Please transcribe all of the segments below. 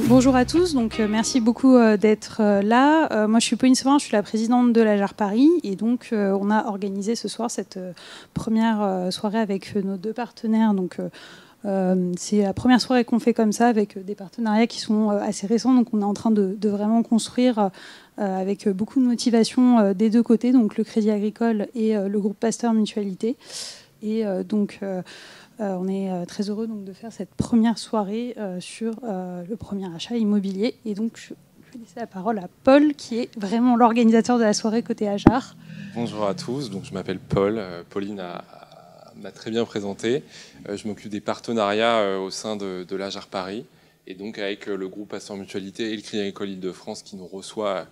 Bonjour à tous, donc merci beaucoup d'être là. Moi je suis Pauline Sauvin, je suis la présidente de la JAR Paris et donc on a organisé ce soir cette première soirée avec nos deux partenaires. Donc c'est la première soirée qu'on fait comme ça avec des partenariats qui sont assez récents, donc on est en train de vraiment construire avec beaucoup de motivation des deux côtés, donc le Crédit Agricole et le groupe Pasteur Mutualité. Et on est très heureux donc, de faire cette première soirée sur le premier achat immobilier. Et donc, je vais laisser la parole à Paul, qui est vraiment l'organisateur de la soirée côté AJAR. Bonjour à tous, donc je m'appelle Paul. Pauline m'a très bien présenté. Je m'occupe des partenariats au sein de l'AJAR Paris. Et donc avec le groupe Pasteur Mutualité et le Crédit Agricole Île-de-France qui nous reçoit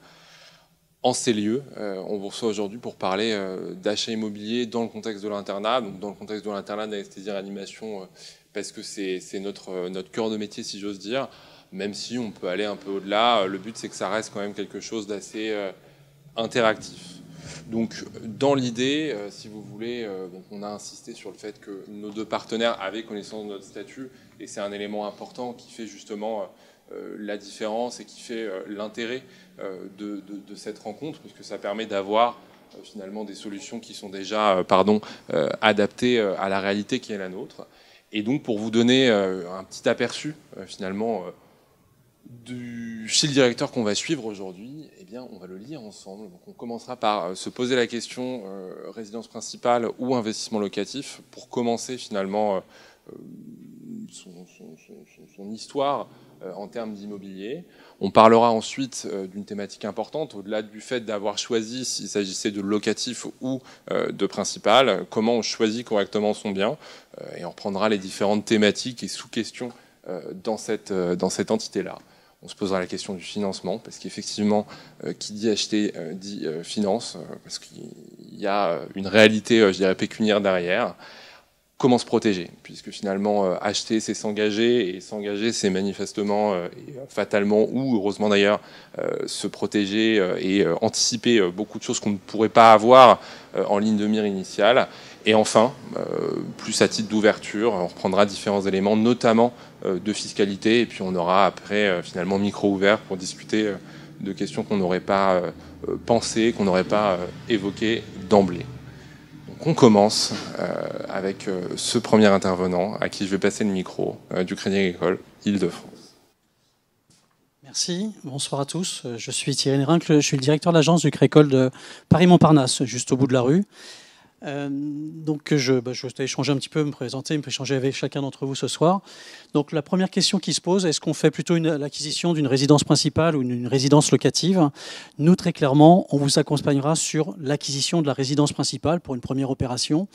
en ces lieux. On vous reçoit aujourd'hui pour parler d'achat immobilier dans le contexte de l'internat, donc dans le contexte de l'internat d'anesthésie-réanimation, parce que c'est notre cœur de métier, si j'ose dire, même si on peut aller un peu au-delà. Le but, c'est que ça reste quand même quelque chose d'assez interactif. Donc, dans l'idée, si vous voulez, donc on a insisté sur le fait que nos deux partenaires avaient connaissance de notre statut, et c'est un élément important qui fait justement la différence et qui fait l'intérêt de cette rencontre, puisque ça permet d'avoir finalement des solutions qui sont déjà adaptées à la réalité qui est la nôtre. Et donc pour vous donner un petit aperçu finalement du fil directeur qu'on va suivre aujourd'hui, eh bien on va le lire ensemble. Donc on commencera par se poser la question résidence principale ou investissement locatif pour commencer finalement son histoire en termes d'immobilier. On parlera ensuite d'une thématique importante, au-delà du fait d'avoir choisi s'il s'agissait de locatif ou de principal, comment on choisit correctement son bien, et on reprendra les différentes thématiques et sous-questions dans cette entité-là. On se posera la question du financement, parce qu'effectivement, qui dit acheter dit finance, parce qu'il y a une réalité, je dirais, pécuniaire derrière. Comment se protéger, puisque finalement acheter c'est s'engager, et s'engager c'est manifestement et fatalement ou heureusement d'ailleurs se protéger et anticiper beaucoup de choses qu'on ne pourrait pas avoir en ligne de mire initiale. Et enfin, plus à titre d'ouverture, on reprendra différents éléments, notamment de fiscalité, et puis on aura après finalement micro ouvert pour discuter de questions qu'on n'aurait pas pensées, qu'on n'aurait pas évoquées d'emblée. On commence avec ce premier intervenant à qui je vais passer le micro du Crédit Agricole Île-de-France. Merci, bonsoir à tous. Je suis Thierry Nérincle, je suis le directeur de l'agence du Crédit Agricole de Paris-Montparnasse, juste au bout de la rue. Donc je vais échanger un petit peu, me présenter, me échanger avec chacun d'entre vous ce soir. Donc la première question qui se pose, est-ce qu'on fait plutôt l'acquisition d'une résidence principale ou d'une résidence locative? Nous, très clairement, on vous accompagnera sur l'acquisition de la résidence principale pour une première opération,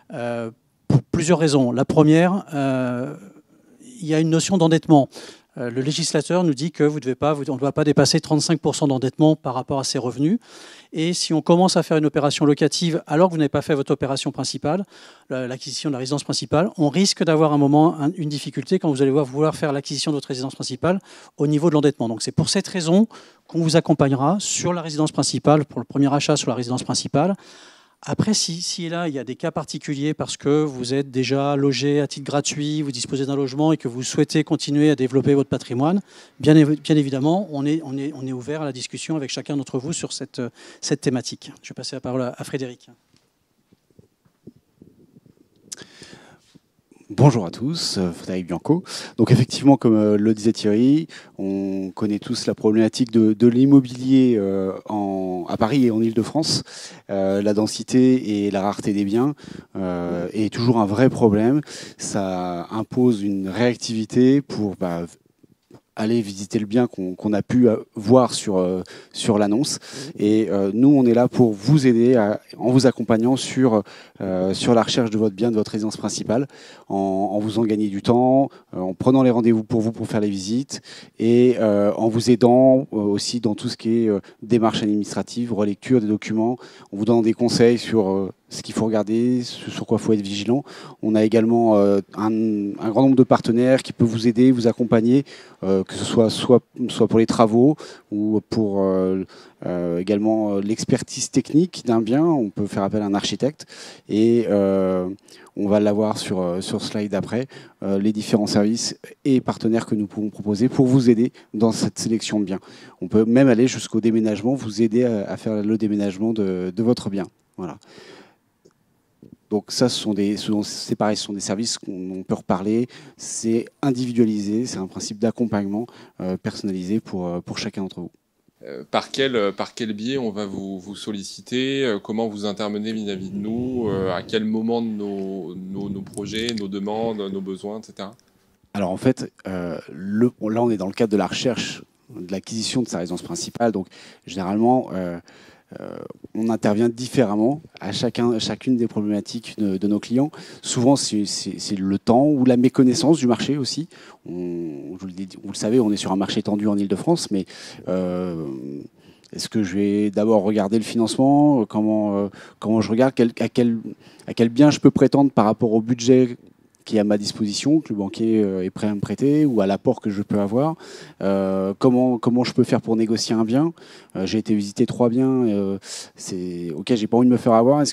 pour plusieurs raisons. La première, il y a une notion d'endettement. Le législateur nous dit que on ne doit pas dépasser 35% d'endettement par rapport à ses revenus. Et si on commence à faire une opération locative alors que vous n'avez pas fait votre opération principale, l'acquisition de la résidence principale, on risque d'avoir un moment une difficulté quand vous allez vouloir faire l'acquisition de votre résidence principale au niveau de l'endettement. Donc c'est pour cette raison qu'on vous accompagnera sur la résidence principale, pour le premier achat sur la résidence principale. Après, si là, il y a des cas particuliers parce que vous êtes déjà logé à titre gratuit, vous disposez d'un logement et que vous souhaitez continuer à développer votre patrimoine, bien évidemment, on est ouvert à la discussion avec chacun d'entre vous sur cette thématique. Je vais passer la parole à Frédéric. Bonjour à tous, Frédéric Bianco. Donc effectivement, comme le disait Thierry, on connaît tous la problématique de l'immobilier à Paris et en Île-de-France. La densité et la rareté des biens est toujours un vrai problème. Ça impose une réactivité pour aller visiter le bien qu'on a pu voir sur l'annonce. Et nous, on est là pour vous aider en vous accompagnant sur la recherche de votre bien, de votre résidence principale, en vous en gagnant du temps, en prenant les rendez-vous pour vous pour faire les visites et en vous aidant aussi dans tout ce qui est démarche administrative, relecture des documents, en vous donnant des conseils sur ce qu'il faut regarder, ce sur quoi il faut être vigilant. On a également un grand nombre de partenaires qui peuvent vous aider, vous accompagner, que ce soit pour les travaux ou pour également l'expertise technique d'un bien. On peut faire appel à un architecte et on va l'avoir sur slide après, les différents services et partenaires que nous pouvons proposer pour vous aider dans cette sélection de biens. On peut même aller jusqu'au déménagement, vous aider à faire le déménagement de votre bien. Voilà. Donc ça, c'est pareil, ce sont des services qu'on peut reparler. C'est individualisé, c'est un principe d'accompagnement personnalisé pour chacun d'entre vous. Par quel biais on va vous solliciter? Comment vous intervenez vis-à-vis de nous? À quel moment de nos projets, nos demandes, nos besoins, etc. Alors en fait, là on est dans le cadre de la recherche, de l'acquisition de sa résidence principale. Donc généralement, on intervient différemment à chacune des problématiques de nos clients. Souvent, c'est le temps ou la méconnaissance du marché aussi. Vous le savez, on est sur un marché tendu en Ile-de-France, mais est-ce que je vais d'abord regarder le financement? Comment je regarde à quel bien je peux prétendre par rapport au budget qui est à ma disposition, que le banquier est prêt à me prêter, ou à l'apport que je peux avoir. Comment je peux faire pour négocier un bien. J'ai été visiter 3 biens, j'ai pas envie de me faire avoir. Est-ce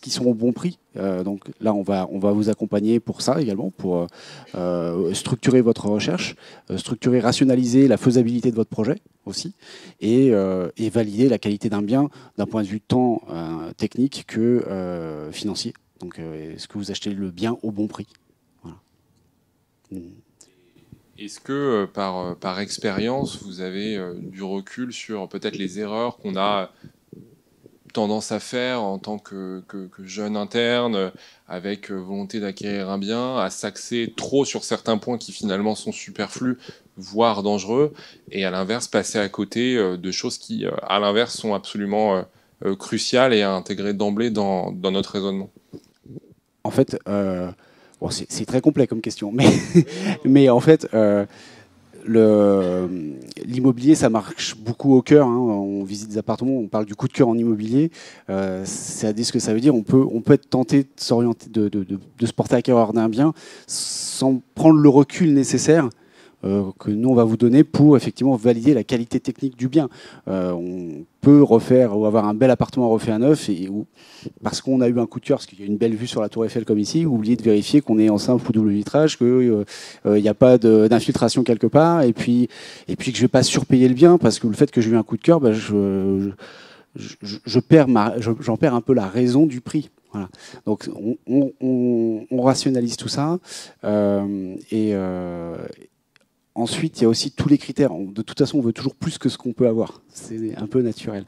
qu'ils sont au bon prix? Donc là, on va vous accompagner pour ça également, pour structurer votre recherche, structurer, rationaliser la faisabilité de votre projet aussi, et valider la qualité d'un bien d'un point de vue tant technique que financier. Donc, est-ce que vous achetez le bien au bon prix? Est-ce que par expérience, vous avez du recul sur peut-être les erreurs qu'on a tendance à faire en tant que jeune interne, avec volonté d'acquérir un bien, à s'axer trop sur certains points qui finalement sont superflus, voire dangereux, et à l'inverse passer à côté de choses qui, à l'inverse, sont absolument cruciales et à intégrer d'emblée dans notre raisonnement? En fait, bon, c'est très complet comme question, mais en fait, l'immobilier, ça marche beaucoup au cœur. Hein. On visite des appartements, on parle du coup de cœur en immobilier. C'est ce que ça veut dire. On peut être tenté de s'orienter, de se porter acquéreur d'un bien sans prendre le recul nécessaire que nous on va vous donner pour effectivement valider la qualité technique du bien. On peut refaire ou avoir un bel appartement refait à neuf parce qu'on a eu un coup de cœur, parce qu'il y a une belle vue sur la Tour Eiffel comme ici, oublier de vérifier qu'on est en simple ou double vitrage, qu'il n'y a pas d'infiltration quelque part, et puis que je ne vais pas surpayer le bien parce que le fait que j'ai eu un coup de cœur, bah, j'en perds un peu la raison du prix. Voilà. Donc on rationalise tout ça ensuite, il y a aussi tous les critères. De toute façon, on veut toujours plus que ce qu'on peut avoir. C'est un peu naturel.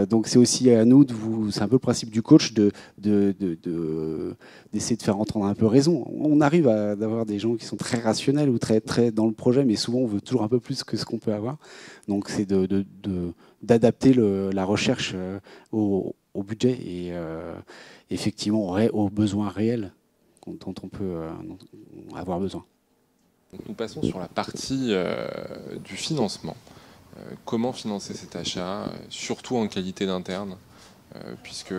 Donc, c'est aussi à nous, c'est un peu le principe du coach, d'essayer de faire entendre un peu raison. On arrive d'avoir des gens qui sont très rationnels ou très, très dans le projet, mais souvent, on veut toujours un peu plus que ce qu'on peut avoir. Donc, c'est d'adapter la recherche au budget et effectivement aux besoins réels dont on peut avoir besoin. Nous passons sur la partie du financement. Comment financer cet achat, surtout en qualité d'interne, puisque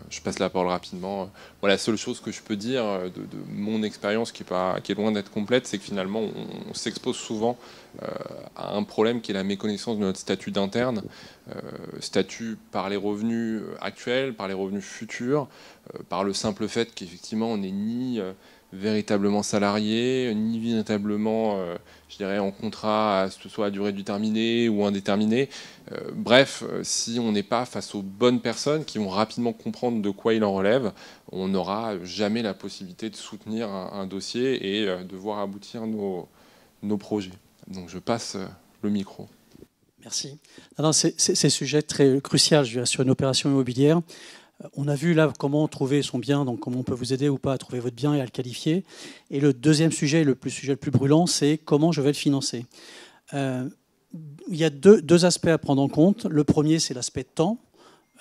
je passe la parole rapidement. Voilà, la seule chose que je peux dire de mon expérience, qui est loin d'être complète, c'est que finalement, on s'expose souvent à un problème qui est la méconnaissance de notre statut d'interne, statut par les revenus actuels, par les revenus futurs, par le simple fait qu'effectivement, on n'est ni véritablement salarié, ni véritablement, je dirais, en contrat, ce soit à durée déterminée ou indéterminée. Bref, si on n'est pas face aux bonnes personnes qui vont rapidement comprendre de quoi il en relève, on n'aura jamais la possibilité de soutenir un dossier et de voir aboutir nos projets. Donc je passe le micro. Merci. C'est un sujet très crucial sur une opération immobilière. On a vu là comment trouver son bien, donc comment on peut vous aider ou pas à trouver votre bien et à le qualifier. Et le deuxième sujet, le plus brûlant, c'est comment je vais le financer. Il y a deux aspects à prendre en compte. Le premier, c'est l'aspect temps.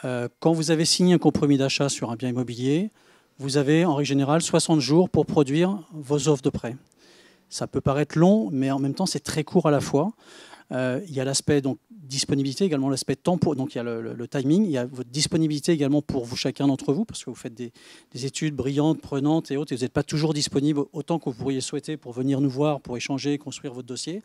Quand vous avez signé un compromis d'achat sur un bien immobilier, vous avez en règle générale 60 jours pour produire vos offres de prêt. Ça peut paraître long, mais en même temps, c'est très court à la fois. Il y a l'aspect donc disponibilité, également l'aspect temps, donc il y a le timing, il y a votre disponibilité également pour vous, chacun d'entre vous, parce que vous faites des études brillantes, prenantes et autres, et vous n'êtes pas toujours disponible autant que vous pourriez souhaiter pour venir nous voir, pour échanger, construire votre dossier.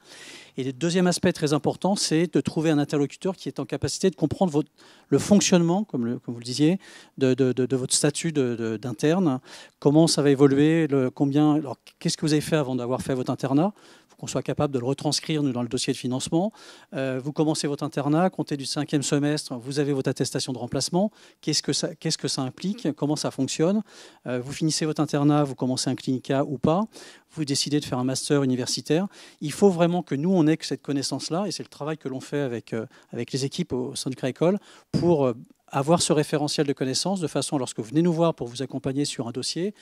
Et le deuxième aspect très important, c'est de trouver un interlocuteur qui est en capacité de comprendre le fonctionnement, comme vous le disiez, de votre statut d'interne, comment ça va évoluer, alors qu'est-ce que vous avez fait avant d'avoir fait votre internat, qu'on soit capable de le retranscrire nous, dans le dossier de financement. Vous commencez votre internat, comptez du 5e semestre, vous avez votre attestation de remplacement. Qu'est-ce que ça implique? Comment ça fonctionne? Vous finissez votre internat, vous commencez un clinica ou pas. Vous décidez de faire un master universitaire. Il faut vraiment que nous, on ait cette connaissance-là, et c'est le travail que l'on fait avec les équipes au sein du Crédit-Agricole pour avoir ce référentiel de connaissances de façon, lorsque vous venez nous voir pour vous accompagner sur un dossier,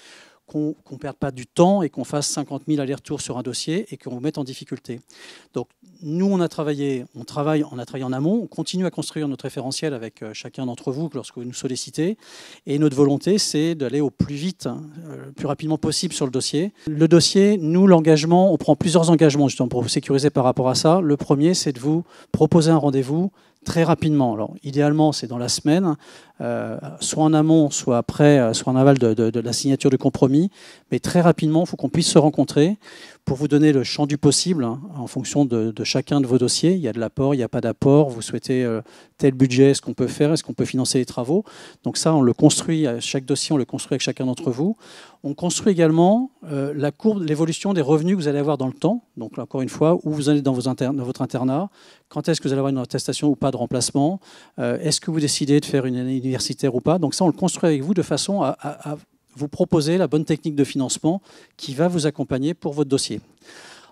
qu'on ne perde pas du temps et qu'on fasse 50 000 allers-retours sur un dossier et qu'on vous mette en difficulté. Donc, nous, on a travaillé en amont, on continue à construire notre référentiel avec chacun d'entre vous lorsque vous nous sollicitez. Et notre volonté, c'est d'aller au plus vite, le plus rapidement possible sur le dossier. Le dossier, nous, l'engagement, on prend plusieurs engagements justement pour vous sécuriser par rapport à ça. Le premier, c'est de vous proposer un rendez-vous très rapidement. Alors, idéalement, c'est dans la semaine, soit en amont, soit après, soit en aval de la signature du compromis. Mais très rapidement, il faut qu'on puisse se rencontrer pour vous donner le champ du possible en fonction de chacun de vos dossiers. Il y a de l'apport, il n'y a pas d'apport. Vous souhaitez tel budget, est-ce qu'on peut faire, est-ce qu'on peut financer les travaux? Donc ça, on le construit, chaque dossier, on le construit avec chacun d'entre vous. On construit également la courbe, l'évolution des revenus que vous allez avoir dans le temps. Donc là, encore une fois, où vous allez dans votre internat, quand est-ce que vous allez avoir une attestation ou pas de remplacement, est-ce que vous décidez de faire une année universitaire ou pas. Donc ça, on le construit avec vous de façon à vous proposer la bonne technique de financement qui va vous accompagner pour votre dossier.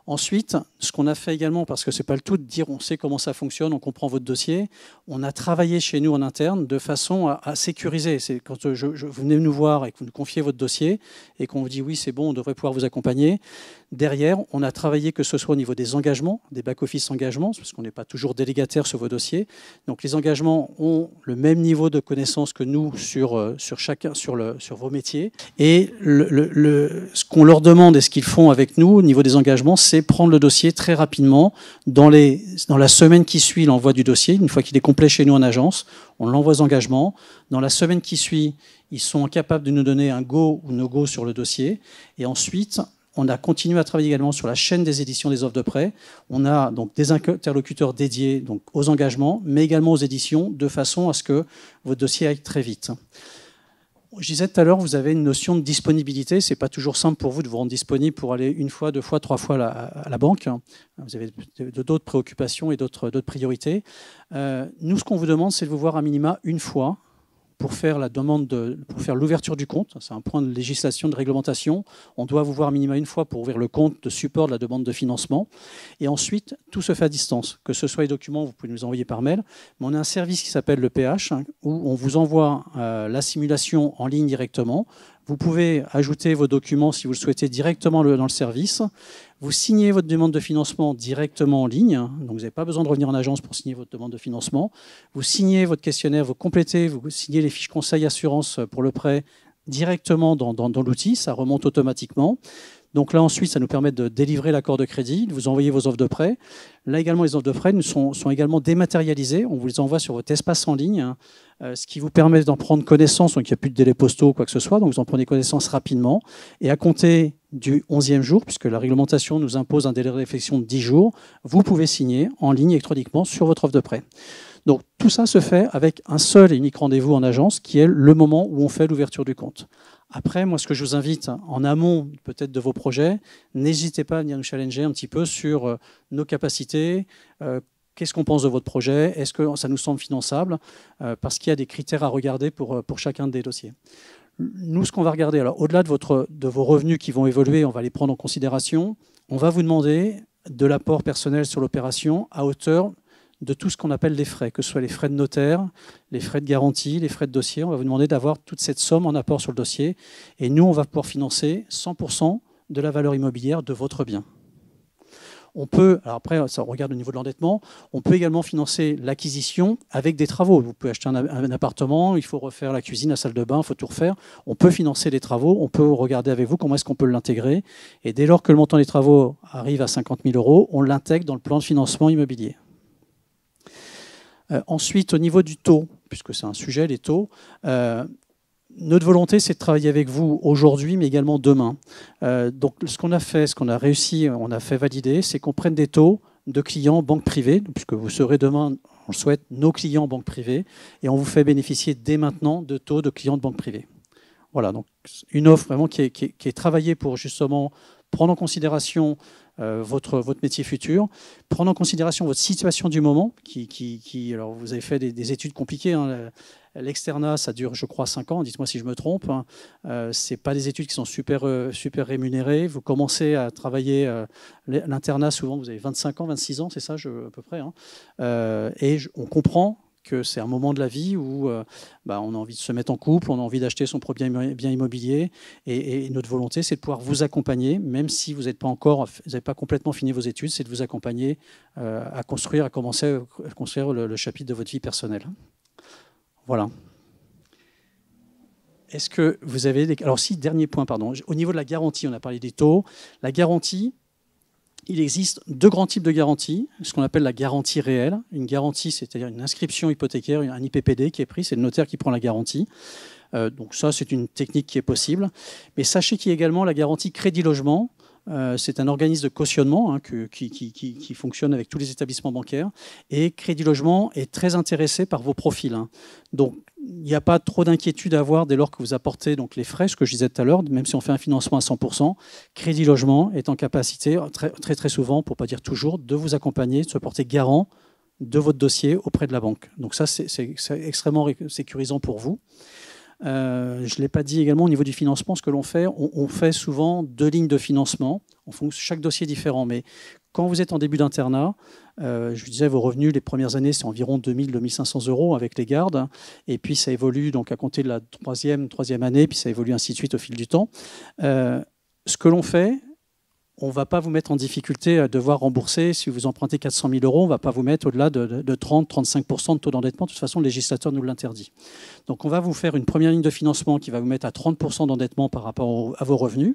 Ensuite, ce qu'on a fait également, parce que ce n'est pas le tout de dire on sait comment ça fonctionne, on comprend votre dossier, on a travaillé chez nous en interne de façon à sécuriser. C'est quand vous venez nous voir et que vous nous confiez votre dossier et qu'on vous dit oui, c'est bon, on devrait pouvoir vous accompagner. Derrière, on a travaillé que ce soit au niveau des engagements, des back-office engagements, parce qu'on n'est pas toujours délégataire sur vos dossiers. Donc les engagements ont le même niveau de connaissance que nous sur vos métiers. Et ce qu'on leur demande et ce qu'ils font avec nous au niveau des engagements, c'est prendre le dossier très rapidement dans la semaine qui suit l'envoi du dossier. Une fois qu'il est complet chez nous en agence, on l'envoie aux engagements. Dans la semaine qui suit, ils sont capables de nous donner un go ou no go sur le dossier. Et ensuite, on a continué à travailler également sur la chaîne des éditions des offres de prêt. On a donc des interlocuteurs dédiés donc, aux engagements, mais également aux éditions, de façon à ce que votre dossier aille très vite. Je disais tout à l'heure, vous avez une notion de disponibilité. Ce n'est pas toujours simple pour vous de vous rendre disponible pour aller une fois, deux fois, trois fois à la banque. Vous avez d'autres préoccupations et d'autres priorités. Nous, ce qu'on vous demande, c'est de vous voir à minima une fois pour faire pour faire l'ouverture du compte. C'est un point de législation, de réglementation. On doit vous voir minimum une fois pour ouvrir le compte de support de la demande de financement. Et ensuite, tout se fait à distance. Que ce soit les documents, vous pouvez nous envoyer par mail. Mais on a un service qui s'appelle le PH, où on vous envoie la simulation en ligne directement. Vous pouvez ajouter vos documents si vous le souhaitez directement dans le service. Vous signez votre demande de financement directement en ligne. Donc vous n'avez pas besoin de revenir en agence pour signer votre demande de financement. Vous signez votre questionnaire, vous complétez, vous signez les fiches conseil assurance pour le prêt directement dans l'outil. Ça remonte automatiquement. Donc là, ensuite, ça nous permet de délivrer l'accord de crédit, de vous envoyer vos offres de prêt. Là également, les offres de prêt sont également dématérialisées. On vous les envoie sur votre espace en ligne, ce qui vous permet d'en prendre connaissance. Donc il n'y a plus de délai postaux ou quoi que ce soit. Donc vous en prenez connaissance rapidement. Et à compter du 11e jour, puisque la réglementation nous impose un délai de réflexion de 10 jours, vous pouvez signer en ligne électroniquement sur votre offre de prêt. Donc tout ça se fait avec un seul et unique rendez-vous en agence, qui est le moment où on fait l'ouverture du compte. Après, moi, ce que je vous invite, en amont peut-être de vos projets, n'hésitez pas à venir nous challenger un petit peu sur nos capacités, qu'est-ce qu'on pense de votre projet, est-ce que ça nous semble finançable, parce qu'il y a des critères à regarder pour chacun des dossiers. Nous, ce qu'on va regarder, alors au-delà de vos revenus qui vont évoluer, on va les prendre en considération, on va vous demander de l'apport personnel sur l'opération à hauteur de tout ce qu'on appelle les frais, que ce soit les frais de notaire, les frais de garantie, les frais de dossier. On va vous demander d'avoir toute cette somme en apport sur le dossier. Et nous, on va pouvoir financer 100% de la valeur immobilière de votre bien. On peut, alors après, ça regarde au niveau de l'endettement, on peut également financer l'acquisition avec des travaux. Vous pouvez acheter un appartement, il faut refaire la cuisine, la salle de bain, il faut tout refaire. On peut financer les travaux, on peut regarder avec vous comment est-ce qu'on peut l'intégrer. Et dès lors que le montant des travaux arrive à 50 000 €, on l'intègre dans le plan de financement immobilier. Ensuite, au niveau du taux, puisque c'est un sujet, les taux, notre volonté, c'est de travailler avec vous aujourd'hui, mais également demain. Donc, ce qu'on a fait, ce qu'on a réussi, on a fait valider, c'est qu'on prenne des taux de clients banques privées, puisque vous serez demain, on le souhaite, nos clients banques privées, et on vous fait bénéficier dès maintenant de taux de clients de banques privées. Voilà, donc une offre vraiment qui est travaillée pour justement prendre en considération votre métier futur, prendre en considération votre situation du moment, alors vous avez fait des études compliquées, hein. L'externat, ça dure, je crois, 5 ans, dites-moi si je me trompe. Ce n'est pas des études qui sont super rémunérées. Vous commencez à travailler l'internat, souvent vous avez 25 ans, 26 ans, c'est ça à peu près. Hein. On comprend que c'est un moment de la vie où on a envie de se mettre en couple, on a envie d'acheter son propre bien immobilier. Et notre volonté, c'est de pouvoir vous accompagner, même si vous n'avez pas complètement fini vos études, c'est de vous accompagner à commencer à construire le chapitre de votre vie personnelle. Voilà. Est-ce que vous avez des... Alors si, dernier point, pardon. Au niveau de la garantie, on a parlé des taux. La garantie, il existe 2 grands types de garanties. Ce qu'on appelle la garantie réelle. Une garantie, c'est-à-dire une inscription hypothécaire, un IPPD qui est pris, c'est le notaire qui prend la garantie. Donc ça, c'est une technique qui est possible. Mais sachez qu'il y a également la garantie crédit logement. C'est un organisme de cautionnement hein, qui fonctionne avec tous les établissements bancaires. Et Crédit Logement est très intéressé par vos profils. Hein. Donc, il n'y a pas trop d'inquiétude à avoir dès lors que vous apportez donc, les frais, ce que je disais tout à l'heure, même si on fait un financement à 100%, Crédit Logement est en capacité, très, très souvent, pour ne pas dire toujours, de vous accompagner, de se porter garant de votre dossier auprès de la banque. Donc ça, c'est extrêmement sécurisant pour vous. Je ne l'ai pas dit également au niveau du financement, ce que l'on fait, on fait souvent 2 lignes de financement. Chaque dossier est différent, mais quand vous êtes en début d'internat, je vous disais, vos revenus, les premières années, c'est environ 2 000 à 2 500 € avec les gardes. Et puis, ça évolue donc, à compter de la troisième année, puis ça évolue ainsi de suite au fil du temps. Ce que l'on fait, on ne va pas vous mettre en difficulté à devoir rembourser. Si vous empruntez 400 000 €, on ne va pas vous mettre au-delà de 30-35% de taux d'endettement. De toute façon, le législateur nous l'interdit. Donc, on va vous faire une première ligne de financement qui va vous mettre à 30% d'endettement par rapport à vos revenus.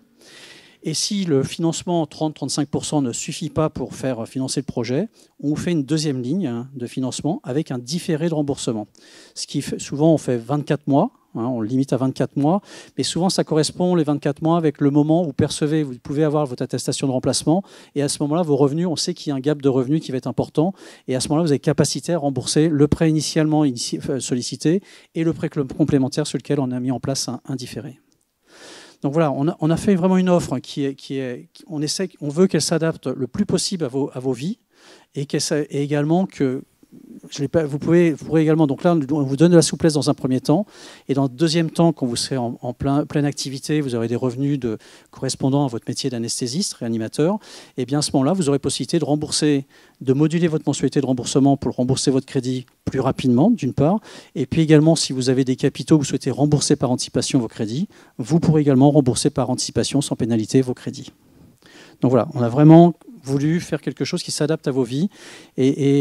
Et si le financement 30-35% ne suffit pas pour faire financer le projet, on vous fait une deuxième ligne de financement avec un différé de remboursement. Ce qui fait, souvent, on fait 24 mois. On le limite à 24 mois, mais souvent ça correspond, les 24 mois, avec le moment où vous pouvez avoir votre attestation de remplacement, et à ce moment-là, vos revenus, on sait qu'il y a un gap de revenus qui va être important, et à ce moment-là, vous avez capacité à rembourser le prêt initialement sollicité et le prêt complémentaire sur lequel on a mis en place un différé. Donc voilà, on a fait vraiment une offre on veut qu'elle s'adapte le plus possible à vos vies, et également que... Vous pourrez également, donc là, on vous donne de la souplesse dans un premier temps, et dans le deuxième temps, quand vous serez en pleine activité, vous aurez des revenus correspondant à votre métier d'anesthésiste, réanimateur, et bien à ce moment-là, vous aurez possibilité de moduler votre mensualité de remboursement pour rembourser votre crédit plus rapidement, d'une part, et puis également, si vous avez des capitaux, vous souhaitez rembourser par anticipation vos crédits, vous pourrez également rembourser par anticipation sans pénalité vos crédits. Donc voilà, on a vraiment voulu faire quelque chose qui s'adapte à vos vies et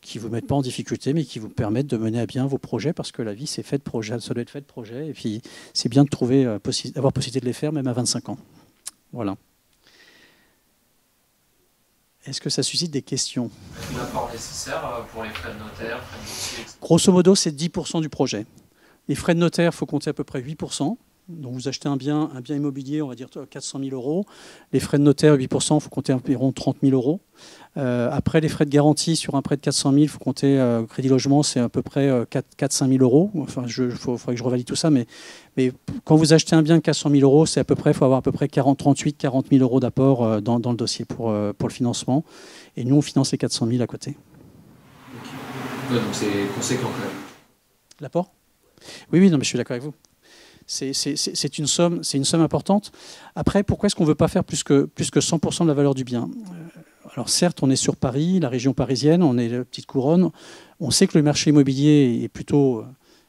qui ne vous mette pas en difficulté, mais qui vous permette de mener à bien vos projets, parce que la vie, c'est fait de projets, ça doit être fait de projets, et puis c'est bien de d'avoir possibilité de les faire, même à 25 ans. Voilà. Est-ce que ça suscite des questions? L'apport nécessaire pour les frais de notaire, frais de dossier, etc. Grosso modo, c'est 10% du projet. Les frais de notaire, il faut compter à peu près 8%. Donc vous achetez un bien immobilier, on va dire 400 000 €. Les frais de notaire, 8%, il faut compter environ 30 000 €. Après, les frais de garantie sur un prêt de 400 000, il faut compter, Crédit Logement, c'est à peu près 4-5 000 €. Enfin, il faudrait que je revalide tout ça, mais quand vous achetez un bien de 400 000 €, c'est il faut avoir à peu près 38-40 000 € d'apport dans le dossier pour le financement. Et nous, on finance les 400 000 à côté. Ouais, donc c'est conséquent quand même. L'apport? Oui, non, mais je suis d'accord avec vous. C'est une somme importante. Après, pourquoi est-ce qu'on ne veut pas faire plus que 100% de la valeur du bien? Alors certes, on est sur Paris, la région parisienne, on est la petite couronne. On sait que le marché immobilier est plutôt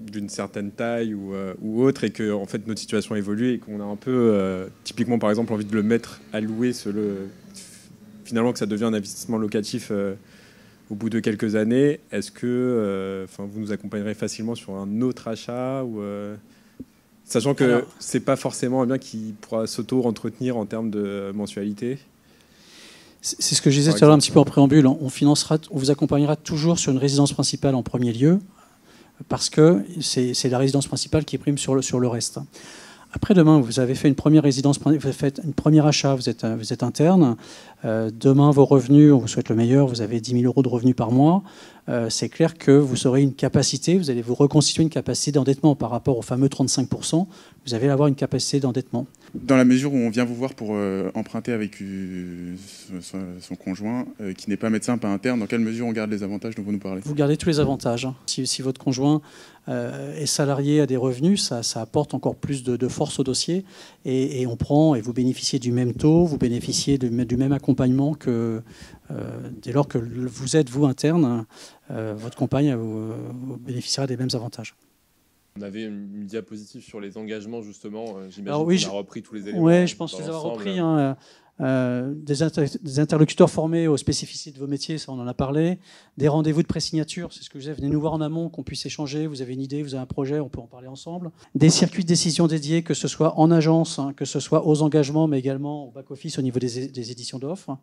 d'une certaine taille ou autre, et que en fait notre situation évolue et qu'on a un peu, typiquement par exemple, envie de le mettre à louer, finalement que ça devient un investissement locatif au bout de quelques années, est-ce que vous nous accompagnerez facilement sur un autre achat ou, sachant que ce n'est pas forcément un bien qui pourra s'auto-entretenir en termes de mensualité? C'est ce que je disais tout à l'heure un petit peu en préambule. On vous accompagnera toujours sur une résidence principale en premier lieu, parce que c'est la résidence principale qui prime sur le reste. Après, demain, vous avez fait une première résidence, vous avez fait un premier achat, vous êtes interne. Demain, vos revenus, on vous souhaite le meilleur, vous avez 10 000 euros de revenus par mois. C'est clair que vous aurez une capacité, vous allez vous reconstituer une capacité d'endettement par rapport au fameux 35%. Vous allez avoir une capacité d'endettement. Dans la mesure où on vient vous voir pour emprunter avec son conjoint, qui n'est pas médecin, pas interne, dans quelle mesure on garde les avantages dont vous nous parlez? Vous gardez tous les avantages. Si votre conjoint est salarié, a des revenus, ça apporte encore plus de force au dossier. Et on prend, et vous bénéficiez du même taux, vous bénéficiez du même accompagnement que dès lors que vous êtes, vous, interne, votre compagne vous bénéficiera des mêmes avantages. On avait une diapositive sur les engagements, justement. J'imagine qu'on a repris tous les éléments. Oui, je pense les avoir repris. Des interlocuteurs formés aux spécificités de vos métiers, ça on en a parlé. Des rendez-vous de pré-signature, c'est ce que je disais. Venez nous voir en amont, qu'on puisse échanger. Vous avez une idée, vous avez un projet, on peut en parler ensemble. Des circuits de décision dédiés, que ce soit en agence, que ce soit aux engagements, mais également au back-office au niveau des éditions d'offres.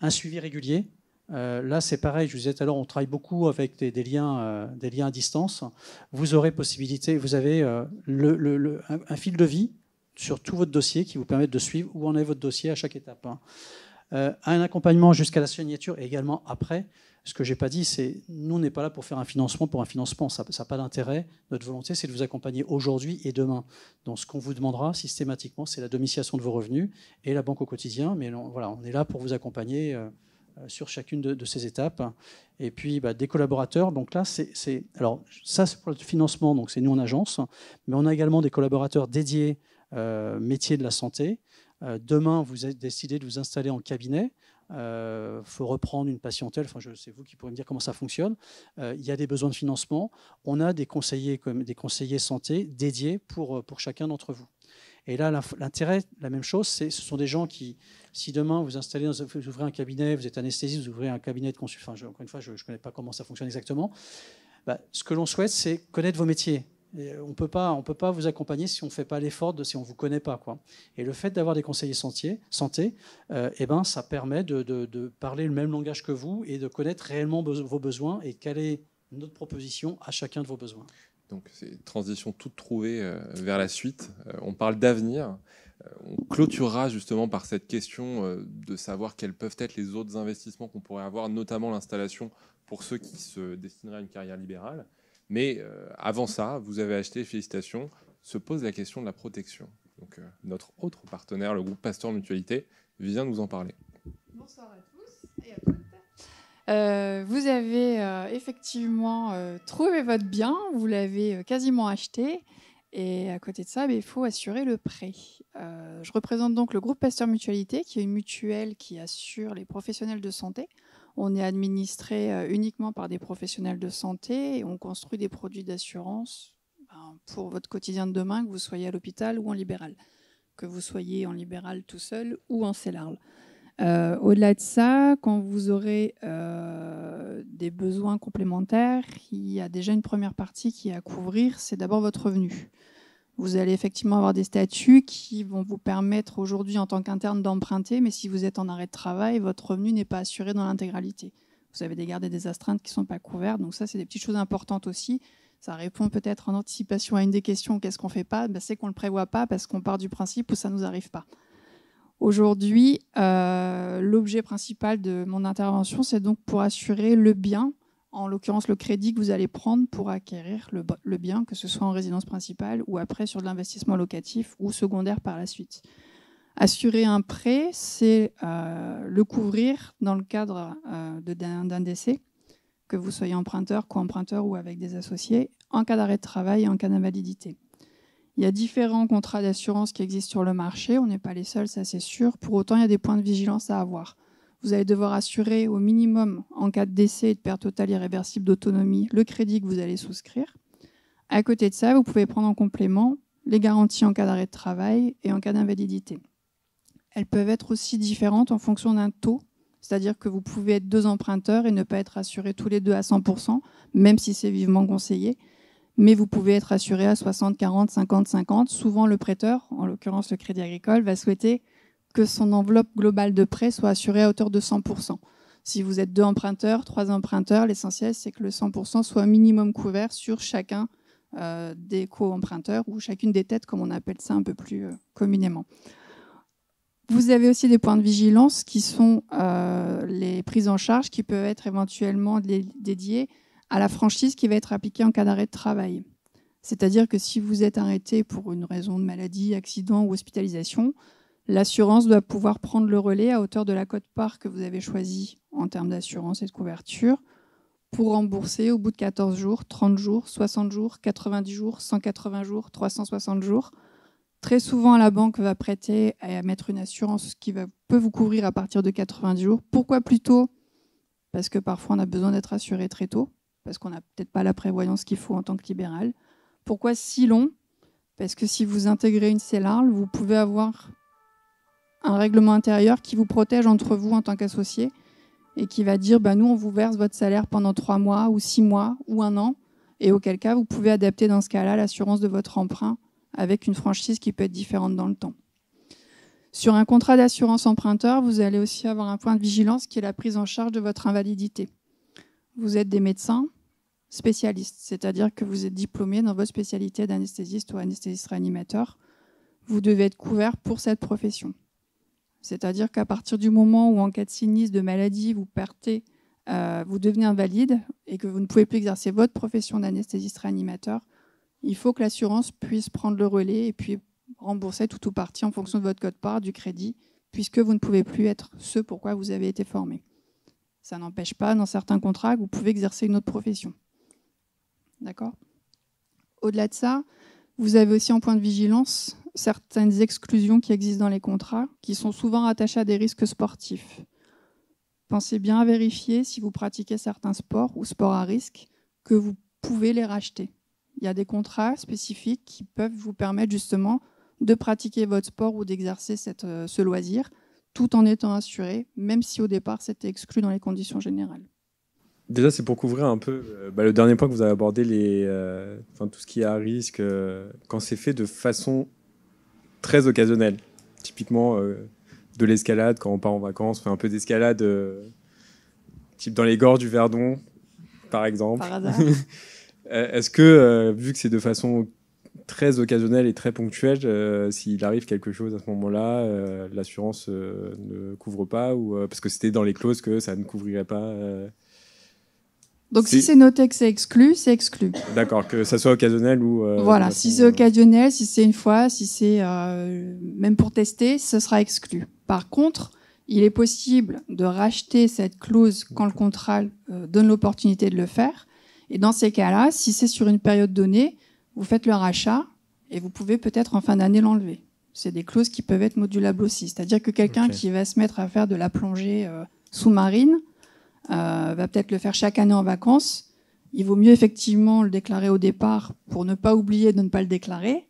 Un suivi régulier. Là, c'est pareil, je vous disais tout à l'heure, on travaille beaucoup avec des liens à distance. Vous aurez possibilité, vous avez un fil de vie sur tout votre dossier qui vous permet de suivre où en est votre dossier à chaque étape. Un accompagnement jusqu'à la signature et également après. Ce que je n'ai pas dit, c'est nous, on n'est pas là pour faire un financement pour un financement. Ça n'a pas d'intérêt. Notre volonté, c'est de vous accompagner aujourd'hui et demain. Donc, ce qu'on vous demandera systématiquement, c'est la domiciliation de vos revenus et la banque au quotidien. Mais voilà, on est là pour vous accompagner sur chacune de ces étapes. Et puis des collaborateurs, donc là alors ça c'est pour le financement, donc c'est nous en agence, mais on a également des collaborateurs dédiés métiers de la santé. Demain vous avez décidé de vous installer en cabinet, faut reprendre une patientèle, c'est vous qui pourrez me dire comment ça fonctionne. Il y a des besoins de financement, on a des conseillers santé dédiés pour chacun d'entre vous. Et là, l'intérêt, la même chose, ce sont des gens qui, si demain vous installez, vous ouvrez un cabinet, vous êtes anesthésiste, vous ouvrez un cabinet de consultation, encore une fois, je ne connais pas comment ça fonctionne exactement, ce que l'on souhaite, c'est connaître vos métiers. Et on peut pas vous accompagner si on ne fait pas l'effort, si on ne vous connaît pas, quoi. Et le fait d'avoir des conseillers santé, ça permet de parler le même langage que vous et de connaître réellement vos besoins et quelle est notre proposition à chacun de vos besoins. Donc c'est une transition toute trouvée vers la suite. On parle d'avenir. On clôturera justement par cette question de savoir quels peuvent être les autres investissements qu'on pourrait avoir, notamment l'installation pour ceux qui se destineraient à une carrière libérale. Mais avant ça, vous avez acheté, félicitations, se pose la question de la protection. Donc notre autre partenaire, le groupe Pasteur Mutualité, vient nous en parler. Bonsoir à tous et à toutes. Vous avez effectivement trouvé votre bien, vous l'avez quasiment acheté, et à côté de ça, il faut assurer le prêt. Je représente donc le groupe Pasteur Mutualité, qui est une mutuelle qui assure les professionnels de santé. On est administré uniquement par des professionnels de santé et on construit des produits d'assurance pour votre quotidien de demain, que vous soyez à l'hôpital ou en libéral, que vous soyez en libéral tout seul ou en CELARL. Au-delà de ça, quand vous aurez des besoins complémentaires, il y a déjà une première partie qui est à couvrir, c'est d'abord votre revenu. Vous allez effectivement avoir des statuts qui vont vous permettre aujourd'hui en tant qu'interne d'emprunter, mais si vous êtes en arrêt de travail, votre revenu n'est pas assuré dans l'intégralité. Vous avez des gardes et des astreintes qui ne sont pas couvertes, donc ça c'est des petites choses importantes aussi. Ça répond peut-être en anticipation à une des questions, qu'est-ce qu'on ne fait pas? C'est qu'on ne le prévoit pas parce qu'on part du principe où ça ne nous arrive pas. Aujourd'hui, l'objet principal de mon intervention, c'est donc pour assurer le bien, en l'occurrence le crédit que vous allez prendre pour acquérir le bien, que ce soit en résidence principale ou après sur de l'investissement locatif ou secondaire par la suite. Assurer un prêt, c'est le couvrir dans le cadre d'un décès, que vous soyez emprunteur, co-emprunteur ou avec des associés, en cas d'arrêt de travail et en cas d'invalidité. Il y a différents contrats d'assurance qui existent sur le marché. On n'est pas les seuls, ça c'est sûr. Pour autant, il y a des points de vigilance à avoir. Vous allez devoir assurer au minimum, en cas de décès et de perte totale irréversible d'autonomie, le crédit que vous allez souscrire. À côté de ça, vous pouvez prendre en complément les garanties en cas d'arrêt de travail et en cas d'invalidité. Elles peuvent être aussi différentes en fonction d'un taux, c'est-à-dire que vous pouvez être 2 emprunteurs et ne pas être assurés tous les deux à 100%, même si c'est vivement conseillé, mais vous pouvez être assurés à 60, 40, 50, 50. Souvent, le prêteur, en l'occurrence le Crédit Agricole, va souhaiter que son enveloppe globale de prêt soit assurée à hauteur de 100%. Si vous êtes 2 emprunteurs, 3 emprunteurs, l'essentiel, c'est que le 100% soit minimum couvert sur chacun des co-emprunteurs ou chacune des têtes, comme on appelle ça un peu plus communément. Vous avez aussi des points de vigilance qui sont les prises en charge qui peuvent être éventuellement dédiées à la franchise qui va être appliquée en cas d'arrêt de travail. C'est-à-dire que si vous êtes arrêté pour une raison de maladie, accident ou hospitalisation, l'assurance doit pouvoir prendre le relais à hauteur de la quote-part que vous avez choisie en termes d'assurance et de couverture pour rembourser au bout de 14 jours, 30 jours, 60 jours, 90 jours, 180 jours, 360 jours. Très souvent, la banque va prêter à mettre une assurance qui peut vous couvrir à partir de 90 jours. Pourquoi plus tôt ? Parce que parfois, on a besoin d'être assuré très tôt, parce qu'on n'a peut-être pas la prévoyance qu'il faut en tant que libéral. Pourquoi si long ? Parce que si vous intégrez une CELARL, vous pouvez avoir un règlement intérieur qui vous protège entre vous en tant qu'associé et qui va dire nous, on vous verse votre salaire pendant 3 mois ou 6 mois ou 1 an. Et auquel cas, vous pouvez adapter dans ce cas-là l'assurance de votre emprunt avec une franchise qui peut être différente dans le temps. Sur un contrat d'assurance emprunteur, vous allez aussi avoir un point de vigilance qui est la prise en charge de votre invalidité. Vous êtes des médecins spécialistes, c'est-à-dire que vous êtes diplômés dans votre spécialité d'anesthésiste ou anesthésiste réanimateur. Vous devez être couvert pour cette profession. C'est-à-dire qu'à partir du moment où, en cas de sinistre, de maladie, vous devenez invalide et que vous ne pouvez plus exercer votre profession d'anesthésiste réanimateur, il faut que l'assurance puisse prendre le relais et puis rembourser tout ou partie en fonction de votre quote-part du crédit, puisque vous ne pouvez plus être ce pour quoi vous avez été formé. Ça n'empêche pas, dans certains contrats, que vous pouvez exercer une autre profession. D'accord ? Au-delà de ça, vous avez aussi en point de vigilance certaines exclusions qui existent dans les contrats, qui sont souvent rattachées à des risques sportifs. Pensez bien à vérifier, si vous pratiquez certains sports ou sports à risque, que vous pouvez les racheter. Il y a des contrats spécifiques qui peuvent vous permettre justement de pratiquer votre sport ou d'exercer ce loisir, tout en étant assuré, même si au départ c'était exclu dans les conditions générales. Déjà, c'est pour couvrir un peu le dernier point que vous avez abordé, tout ce qui est à risque, quand c'est fait de façon très occasionnelle. Typiquement, de l'escalade, quand on part en vacances, on fait un peu d'escalade, type dans les gorges du Verdon, par exemple. Par hasard. Est-ce que, vu que c'est de façon très occasionnelle et très ponctuelle, s'il arrive quelque chose à ce moment-là, l'assurance ne couvre pas, ou parce que c'était dans les clauses que ça ne couvrirait pas Donc si c'est noté que c'est exclu, c'est exclu. D'accord, que ça soit occasionnel ou... voilà, si c'est occasionnel, si c'est une fois, si c'est même pour tester, ce sera exclu. Par contre, il est possible de racheter cette clause quand le contrat donne l'opportunité de le faire. Et dans ces cas-là, si c'est sur une période donnée, vous faites le rachat et vous pouvez peut-être en fin d'année l'enlever. C'est des clauses qui peuvent être modulables aussi. C'est-à-dire que quelqu'un qui va se mettre à faire de la plongée sous-marine va peut-être le faire chaque année en vacances. Il vaut mieux effectivement le déclarer au départ pour ne pas oublier de ne pas le déclarer.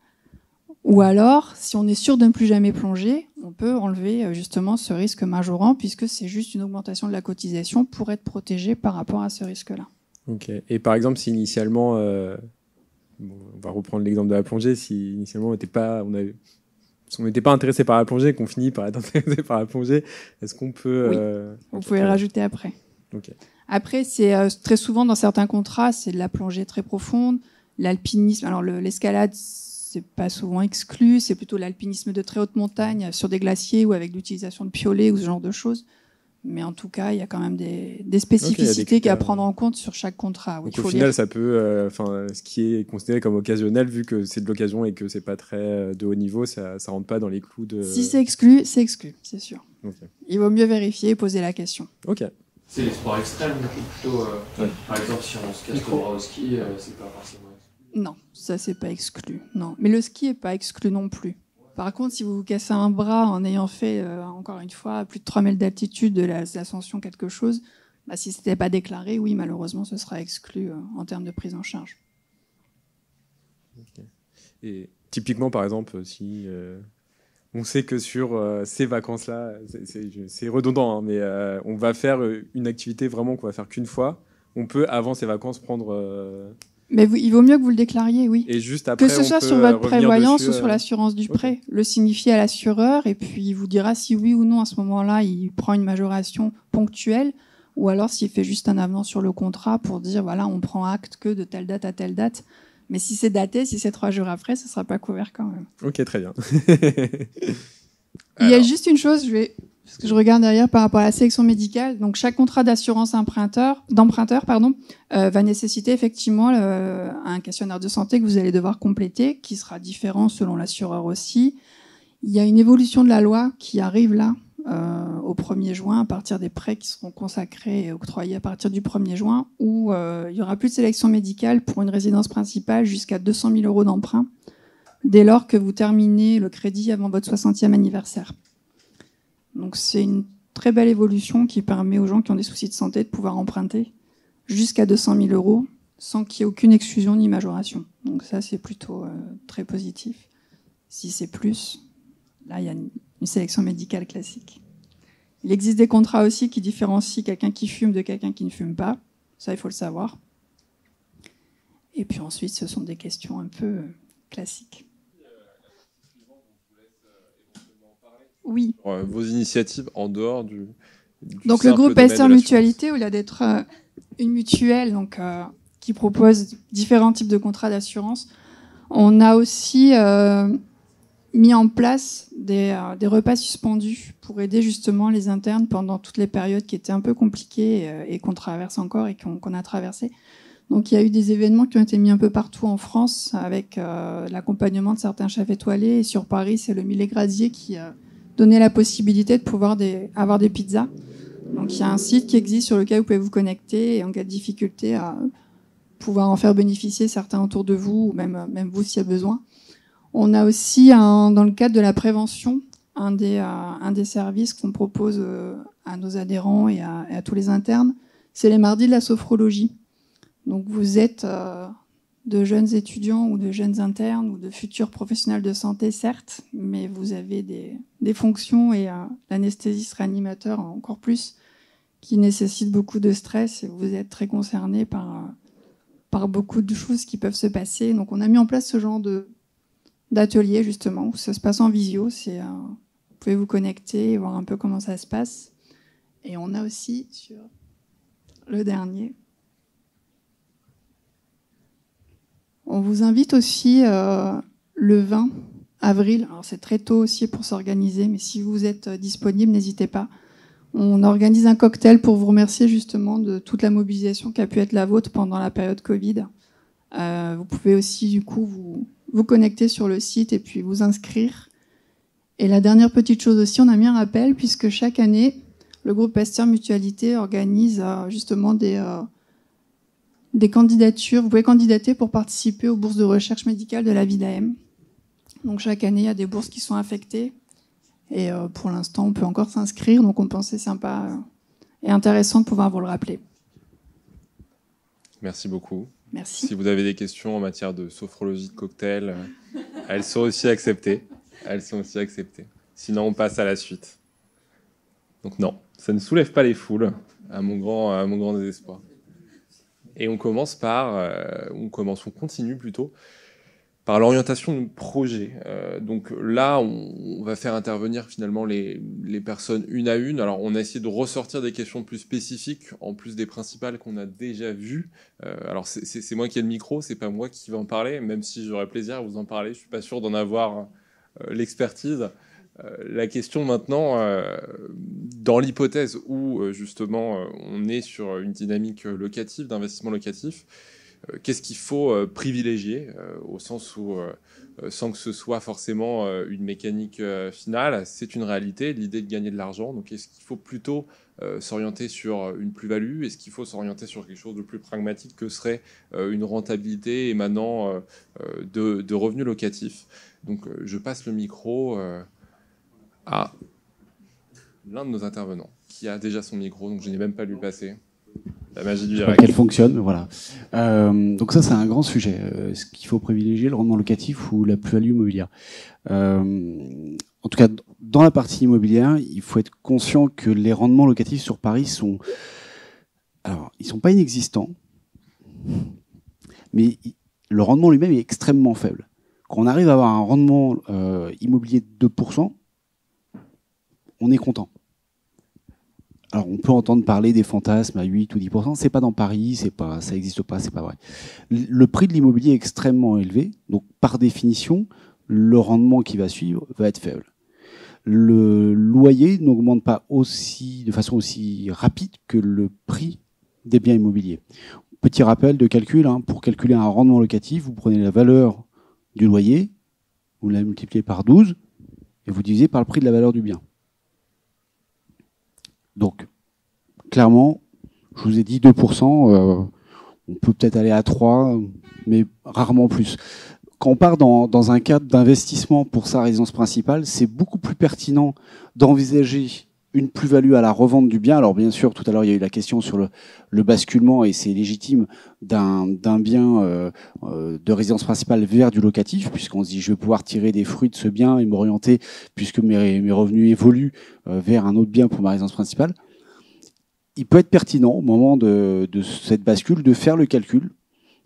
Ou alors, si on est sûr de ne plus jamais plonger, on peut enlever justement ce risque majorant puisque c'est juste une augmentation de la cotisation pour être protégé par rapport à ce risque-là. Ok. Et par exemple, si initialement, on va reprendre l'exemple de la plongée, si initialement on n'était pas intéressé par la plongée et qu'on finit par être intéressé par la plongée, est-ce qu'on peut... Oui, vous pouvez le rajouter après. Okay. Après, c'est très souvent dans certains contrats, c'est de la plongée très profonde, l'alpinisme. Alors l'escalade, c'est pas souvent exclu, c'est plutôt l'alpinisme de très haute montagne sur des glaciers ou avec l'utilisation de piolets ou ce genre de choses. Mais en tout cas, il y a quand même des spécificités à prendre en compte sur chaque contrat. Donc au final, ça peut, ce qui est considéré comme occasionnel, vu que c'est de l'occasion et que c'est pas très de haut niveau, ça rentre pas dans les clous de. Si c'est exclu, c'est sûr. Okay. Il vaut mieux vérifier et poser la question. Ok. C'est les sports extrêmes, plutôt. Par exemple, si on se casse le bras au ski, c'est pas forcément exclu. Non, ça c'est pas exclu. Non, mais le ski est pas exclu non plus. Par contre, si vous vous cassez un bras en ayant fait, encore une fois, à plus de 3 mètres d'altitude de l'ascension quelque chose, si ce n'était pas déclaré, oui, malheureusement, ce sera exclu en termes de prise en charge. Okay. Et typiquement, par exemple, si on sait que sur ces vacances-là, c'est redondant, hein, mais on va faire une activité vraiment qu'on va faire qu'une fois, on peut, avant ces vacances, prendre... Mais il vaut mieux que vous le déclariez, oui. Et juste après, que ce soit on peut sur votre revenir prévoyance dessus, ou sur l'assurance du prêt. Le signifier à l'assureur et puis il vous dira si oui ou non à ce moment-là il prend une majoration ponctuelle ou alors s'il fait juste un avenant sur le contrat pour dire voilà on prend acte que de telle date à telle date. Mais si c'est daté, si c'est 3 jours après, ce sera pas couvert quand même. Ok, très bien. Il y a juste une chose, parce que je regarde derrière par rapport à la sélection médicale. Donc chaque contrat d'assurance d'emprunteur, va nécessiter effectivement un questionnaire de santé que vous allez devoir compléter, qui sera différent selon l'assureur aussi. Il y a une évolution de la loi qui arrive là au 1er juin, à partir des prêts qui seront consacrés et octroyés à partir du 1er juin, où il y aura plus de sélection médicale pour une résidence principale jusqu'à 200 000 € d'emprunt, dès lors que vous terminez le crédit avant votre 60e anniversaire. Donc c'est une très belle évolution qui permet aux gens qui ont des soucis de santé de pouvoir emprunter jusqu'à 200 000 € sans qu'il y ait aucune exclusion ni majoration. Donc ça, c'est plutôt très positif. Si c'est plus, là, il y a une sélection médicale classique. Il existe des contrats aussi qui différencient quelqu'un qui fume de quelqu'un qui ne fume pas. Ça, il faut le savoir. Et puis ensuite, ce sont des questions un peu classiques. Oui. Vos initiatives en dehors du donc le groupe Pasteur Mutualité, au lieu d'être une mutuelle donc, qui propose différents types de contrats d'assurance, on a aussi mis en place des repas suspendus pour aider justement les internes pendant toutes les périodes qui étaient un peu compliquées et qu'on traverse encore et qu'on a traversées. Donc il y a eu des événements qui ont été mis un peu partout en France avec l'accompagnement de certains chefs étoilés. Et sur Paris, c'est le Millet Grasier qui donnait la possibilité de pouvoir avoir des pizzas. Donc il y a un site qui existe sur lequel vous pouvez vous connecter et en cas de difficulté à pouvoir en faire bénéficier certains autour de vous ou même vous s'il y a besoin. On a aussi, dans le cadre de la prévention, un des services qu'on propose à nos adhérents et à tous les internes, c'est les mardis de la sophrologie. Donc vous êtes de jeunes étudiants ou de jeunes internes ou de futurs professionnels de santé, certes, mais vous avez des fonctions et l'anesthésiste réanimateur encore plus, qui nécessite beaucoup de stress et vous êtes très concernés par beaucoup de choses qui peuvent se passer. Donc on a mis en place ce genre d'atelier justement, où ça se passe en visio. Vous pouvez vous connecter et voir un peu comment ça se passe. Et on a aussi sur le dernier, on vous invite aussi le 20 avril. Alors c'est très tôt aussi pour s'organiser, mais si vous êtes disponible, n'hésitez pas. On organise un cocktail pour vous remercier justement de toute la mobilisation qui a pu être la vôtre pendant la période Covid. Vous pouvez aussi du coup vous connecter sur le site et puis vous inscrire. Et la dernière petite chose aussi, on a mis un rappel puisque chaque année, le groupe Pasteur Mutualité organise justement des candidatures. Vous pouvez candidater pour participer aux bourses de recherche médicale de la VIDAM. Donc chaque année, il y a des bourses qui sont affectées. Et pour l'instant, on peut encore s'inscrire. Donc on pensait sympa et intéressant de pouvoir vous le rappeler. Merci beaucoup. Merci. Si vous avez des questions en matière de sophrologie de cocktail, elles sont aussi acceptées. Sinon, on passe à la suite. Donc non, ça ne soulève pas les foules, à mon grand désespoir. Et on continue plutôt par l'orientation de projet. Donc là, on va faire intervenir finalement les personnes une à une. Alors on a essayé de ressortir des questions plus spécifiques, en plus des principales qu'on a déjà vues. Alors c'est moi qui ai le micro, c'est pas moi qui vais en parler, même si j'aurais plaisir à vous en parler. Je suis pas sûr d'en avoir l'expertise. La question maintenant, dans l'hypothèse où justement on est sur une dynamique locative, d'investissement locatif, qu'est-ce qu'il faut privilégier au sens où, sans que ce soit forcément une mécanique finale, c'est une réalité, l'idée de gagner de l'argent. Donc est-ce qu'il faut plutôt s'orienter sur une plus-value? Est-ce qu'il faut s'orienter sur quelque chose de plus pragmatique que serait une rentabilité émanant de revenus locatifs? Donc je passe le micro à l'un de nos intervenants qui a déjà son micro, donc je n'ai même pas lui passer. La magie du je sais pas direct. qu'elle fonctionne, mais voilà. Donc ça, c'est un grand sujet. Est-ce qu'il faut privilégier le rendement locatif ou la plus-value immobilière? En tout cas, dans la partie immobilière, il faut être conscient que les rendements locatifs sur Paris sont... Alors, ils sont pas inexistants, mais le rendement lui-même est extrêmement faible. Quand on arrive à avoir un rendement immobilier de 2%, on est content. Alors, on peut entendre parler des fantasmes à 8 ou 10%. C'est pas dans Paris, ça n'existe pas, c'est pas vrai. Le prix de l'immobilier est extrêmement élevé, donc par définition, le rendement qui va suivre va être faible. Le loyer n'augmente pas de façon aussi rapide que le prix des biens immobiliers. Petit rappel de calcul, pour calculer un rendement locatif, vous prenez la valeur du loyer, vous la multipliez par 12 et vous divisez par le prix de la valeur du bien. Donc, clairement, je vous ai dit 2%, on peut peut-être aller à 3%, mais rarement plus. Quand on part dans un cadre d'investissement pour sa résidence principale, c'est beaucoup plus pertinent d'envisager une plus-value à la revente du bien. Alors bien sûr, tout à l'heure, il y a eu la question sur le basculement, et c'est légitime, d'un bien de résidence principale vers du locatif, puisqu'on se dit je vais pouvoir tirer des fruits de ce bien et m'orienter, puisque mes revenus évoluent, vers un autre bien pour ma résidence principale. Il peut être pertinent au moment de cette bascule de faire le calcul.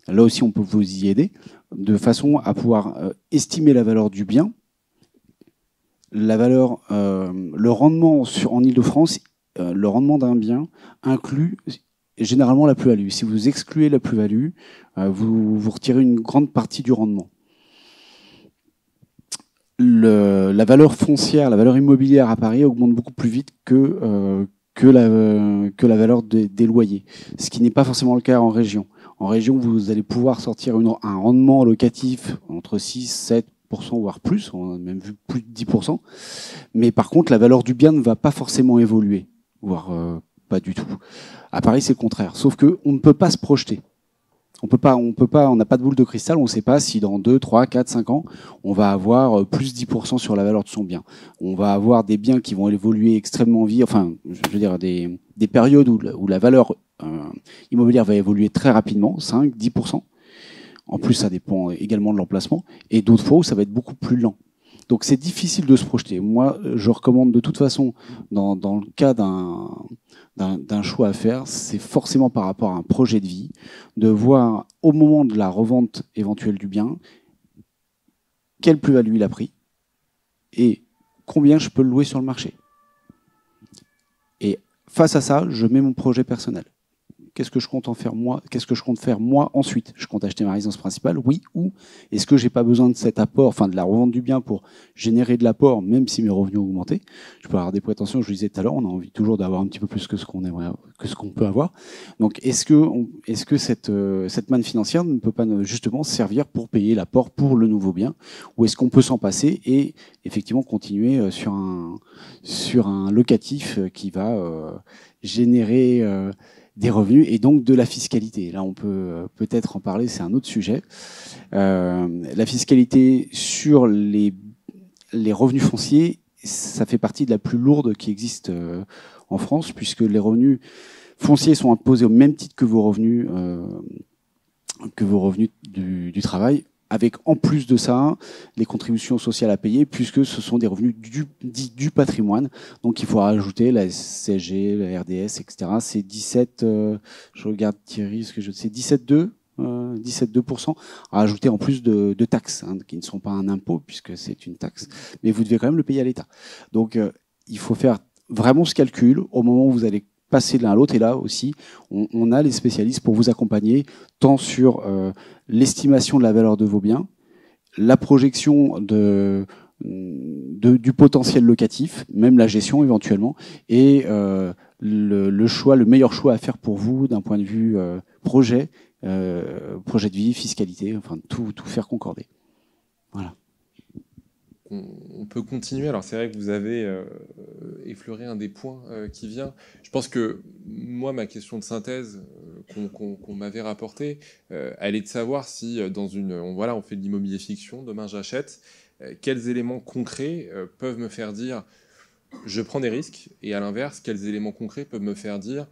Là aussi, on peut vous y aider, de façon à pouvoir estimer la valeur du bien. La valeur, le rendement en Ile-de-France, le rendement d'un bien inclut généralement la plus-value. Si vous excluez la plus-value, vous retirez une grande partie du rendement. La valeur foncière, la valeur immobilière à Paris augmente beaucoup plus vite que la valeur des loyers, ce qui n'est pas forcément le cas en région. En région, vous allez pouvoir sortir un rendement locatif entre 6, 7%, voire plus, on a même vu plus de 10%. Mais par contre, la valeur du bien ne va pas forcément évoluer, voire pas du tout. À Paris, c'est le contraire. Sauf qu'on ne peut pas se projeter. On n'a pas de boule de cristal, on ne sait pas si dans 2, 3, 4, 5 ans, on va avoir plus 10% sur la valeur de son bien. On va avoir des biens qui vont évoluer extrêmement vite, enfin, je veux dire, des périodes où la valeur immobilière va évoluer très rapidement, 5, 10%. En plus, ça dépend également de l'emplacement. Et d'autres fois où ça va être beaucoup plus lent. Donc c'est difficile de se projeter. Moi, je recommande de toute façon, dans le cas d'un choix à faire, c'est forcément par rapport à un projet de vie, de voir au moment de la revente éventuelle du bien, quelle plus-value il a pris et combien je peux le louer sur le marché. Et face à ça, je mets mon projet personnel. Qu'est-ce que je compte en faire moi? Qu'est-ce que je compte faire moi ensuite? Je compte acheter ma résidence principale, oui, ou est-ce que j'ai pas besoin de cet apport, enfin de la revente du bien pour générer de l'apport, même si mes revenus ont augmenté? Je peux avoir des prétentions, je le disais tout à l'heure, on a envie toujours d'avoir un petit peu plus que ce qu'on aimerait, que ce qu'on peut avoir. Donc est-ce que cette manne financière ne peut pas justement servir pour payer l'apport pour le nouveau bien, ou est-ce qu'on peut s'en passer et effectivement continuer sur un locatif qui va générer des revenus et donc de la fiscalité. Là, on peut peut-être en parler, c'est un autre sujet. La fiscalité sur les revenus fonciers, ça fait partie de la plus lourde qui existe en France, puisque les revenus fonciers sont imposés au même titre que vos revenus du travail, avec en plus de ça les contributions sociales à payer, puisque ce sont des revenus du patrimoine. Donc il faut rajouter la CSG, la RDS, etc. C'est 17, je regarde Thierry, c'est 17,2% à ajouter en plus de taxes, qui ne sont pas un impôt, puisque c'est une taxe, mais vous devez quand même le payer à l'État. Donc il faut faire vraiment ce calcul au moment où vous allez passer de l'un à l'autre. Et là aussi, on a les spécialistes pour vous accompagner, tant sur l'estimation de la valeur de vos biens, la projection du potentiel locatif, même la gestion éventuellement, et le meilleur choix à faire pour vous d'un point de vue projet de vie, fiscalité, enfin tout faire concorder. Voilà. On peut continuer. Alors c'est vrai que vous avez effleuré un des points qui vient. Je pense que moi, ma question de synthèse qu'on m'avait rapportée, elle est de savoir si on fait de l'immobilier fiction, demain j'achète, quels éléments concrets peuvent me faire dire je prends des risques, et à l'inverse, quels éléments concrets peuvent me faire dire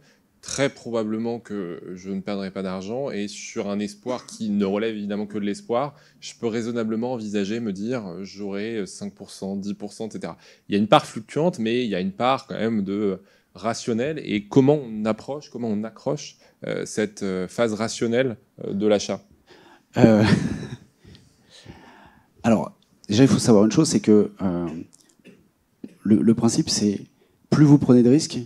très probablement que je ne perdrai pas d'argent, et sur un espoir qui ne relève évidemment que de l'espoir, je peux raisonnablement envisager, me dire, j'aurai 5%, 10%, etc. Il y a une part fluctuante, mais il y a une part quand même de rationnel, et comment on approche, comment on accroche cette phase rationnelle de l'achat. Alors, déjà, il faut savoir une chose, c'est que le principe, c'est plus vous prenez de risques,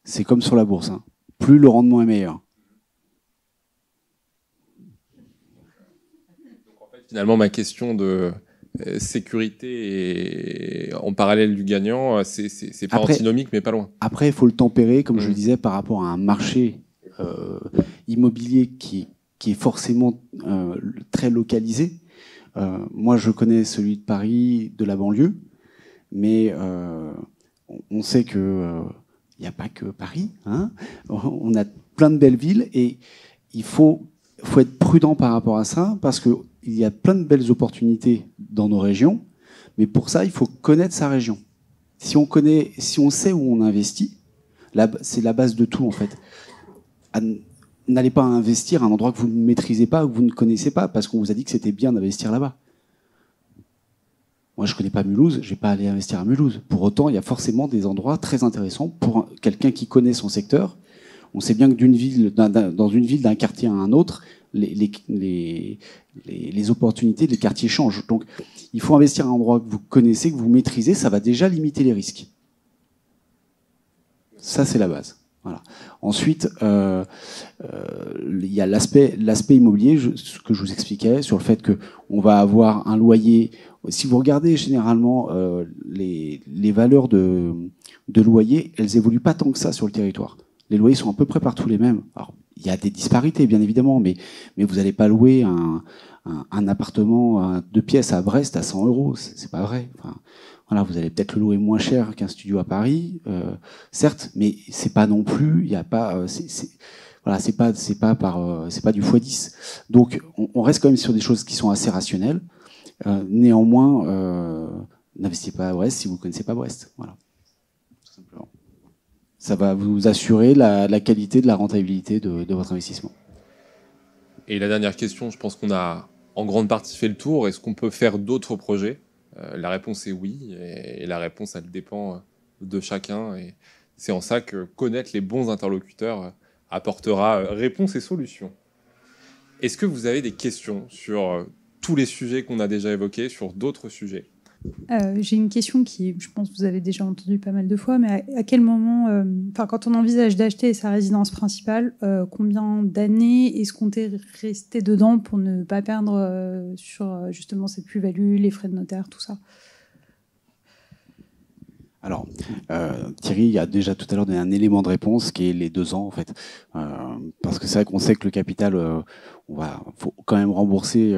c'est comme sur la bourse, hein, plus le rendement est meilleur. Donc, en fait, finalement, ma question de sécurité et en parallèle du gagnant, c'est pas antinomique, mais pas loin. Après, il faut le tempérer, comme je le disais, par rapport à un marché immobilier qui est forcément très localisé. Moi, je connais celui de Paris, de la banlieue, mais on sait que il n'y a pas que Paris, hein. On a plein de belles villes et il faut être prudent par rapport à ça, parce qu'il y a plein de belles opportunités dans nos régions, mais pour ça, il faut connaître sa région. Si on sait où on investit, c'est la base de tout en fait. N'allez pas investir à un endroit que vous ne maîtrisez pas, que vous ne connaissez pas, parce qu'on vous a dit que c'était bien d'investir là-bas. Moi, je connais pas Mulhouse, je vais pas aller investir à Mulhouse. Pour autant, il y a forcément des endroits très intéressants pour quelqu'un qui connaît son secteur. On sait bien que dans une ville, d'un quartier à un autre, les opportunités, les quartiers changent. Donc, il faut investir à un endroit que vous connaissez, que vous maîtrisez, ça va déjà limiter les risques. Ça, c'est la base. Voilà. Ensuite, il y a l'aspect immobilier, ce que je vous expliquais, sur le fait qu'on va avoir un loyer. Si vous regardez généralement les valeurs de loyer, elles évoluent pas tant que ça sur le territoire. Les loyers sont à peu près partout les mêmes. Alors, il y a des disparités, bien évidemment, mais vous n'allez pas louer un appartement 2 pièces à Brest à 100 €. C'est pas vrai. Enfin, voilà, vous allez peut-être le louer moins cher qu'un studio à Paris, certes, mais c'est pas non plus. Il y a pas. Voilà, c'est pas du x10. Donc, on reste quand même sur des choses qui sont assez rationnelles. Néanmoins, n'investissez pas à Brest si vous ne connaissez pas Brest. Voilà. Tout simplement. Ça va vous assurer la qualité de la rentabilité de votre investissement. Et la dernière question, je pense qu'on a en grande partie fait le tour. Est-ce qu'on peut faire d'autres projets ? La réponse est oui, et la réponse, elle dépend de chacun. Et c'est en ça que connaître les bons interlocuteurs apportera réponse et solutions. Est-ce que vous avez des questions sur tous les sujets qu'on a déjà évoqués, sur d'autres sujets ? J'ai une question qui, je pense que vous avez déjà entendu pas mal de fois, mais à quel moment, quand on envisage d'acheter sa résidence principale, combien d'années est-ce qu'on est resté dedans pour ne pas perdre sur justement cette plus-value, les frais de notaire, tout ça ? Alors, Thierry a déjà tout à l'heure donné un élément de réponse qui est les 2 ans en fait, parce que c'est vrai qu'on sait que le capital, faut quand même rembourser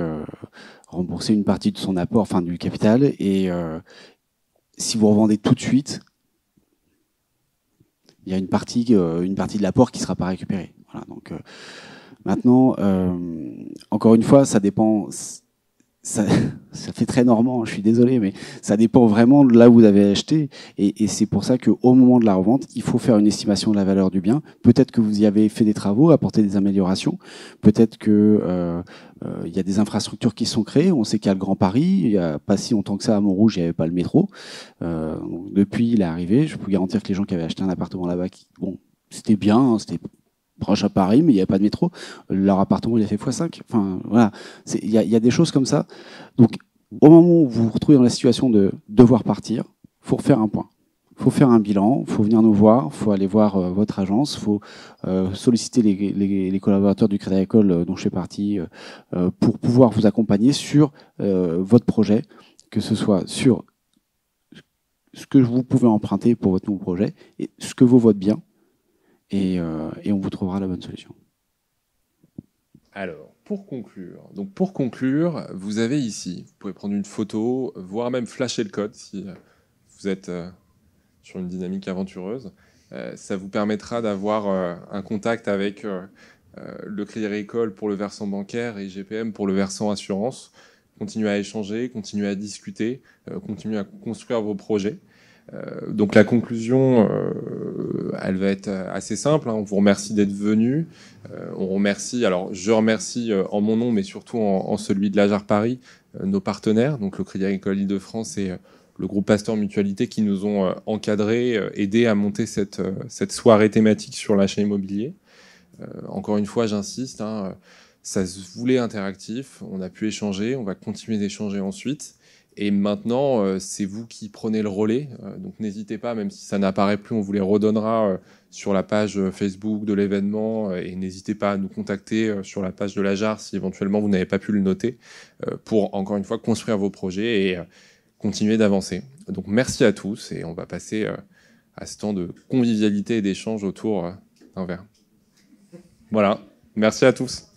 une partie de son apport, enfin du capital, et si vous revendez tout de suite, il y a une partie de l'apport qui ne sera pas récupérée. Voilà, donc maintenant, encore une fois, ça dépend. Ça fait très normand, je suis désolé, mais ça dépend vraiment de là où vous avez acheté. Et c'est pour ça qu'au moment de la revente, il faut faire une estimation de la valeur du bien. Peut-être que vous y avez fait des travaux, apporté des améliorations. Peut-être que y a des infrastructures qui sont créées. On sait qu'il y a le Grand Paris. Il n'y a pas si longtemps que ça, à Montrouge, il n'y avait pas le métro. Donc depuis, il est arrivé. Je peux vous garantir que les gens qui avaient acheté un appartement là-bas, c'était bien, hein, c'était proche à Paris, mais il n'y avait pas de métro. Leur appartement, il a fait x5. Enfin, voilà. Il y a des choses comme ça. Donc, au moment où vous vous retrouvez dans la situation de devoir partir, il faut refaire un point. Il faut faire un bilan, il faut venir nous voir, il faut aller voir votre agence, il faut solliciter les collaborateurs du Crédit Agricole dont je fais partie pour pouvoir vous accompagner sur votre projet, que ce soit sur ce que vous pouvez emprunter pour votre nouveau projet et ce que vaut votre bien. Et on vous trouvera la bonne solution. Alors, pour conclure, vous avez ici, vous pouvez prendre une photo, voire même flasher le code si vous êtes sur une dynamique aventureuse. Ça vous permettra d'avoir un contact avec le Crédit Agricole pour le versant bancaire et GPM pour le versant assurance. Continuez à échanger, continuez à discuter, continuez à construire vos projets. Donc la conclusion elle va être assez simple. On vous remercie d'être venus. On remercie, alors je remercie en mon nom, mais surtout en celui de l'Ajar Paris, nos partenaires, donc le Crédit Agricole Île-de-France et le groupe Pasteur Mutualité, qui nous ont encadrés, aidés à monter cette soirée thématique sur l'achat immobilier. Encore une fois, j'insiste, ça se voulait interactif, on a pu échanger, on va continuer d'échanger ensuite. Et maintenant, c'est vous qui prenez le relais. Donc n'hésitez pas, même si ça n'apparaît plus, on vous les redonnera sur la page Facebook de l'événement. Et n'hésitez pas à nous contacter sur la page de l'Ajar si éventuellement vous n'avez pas pu le noter, pour, encore une fois, construire vos projets et continuer d'avancer. Donc merci à tous et on va passer à ce temps de convivialité et d'échange autour d'un verre. Voilà, merci à tous.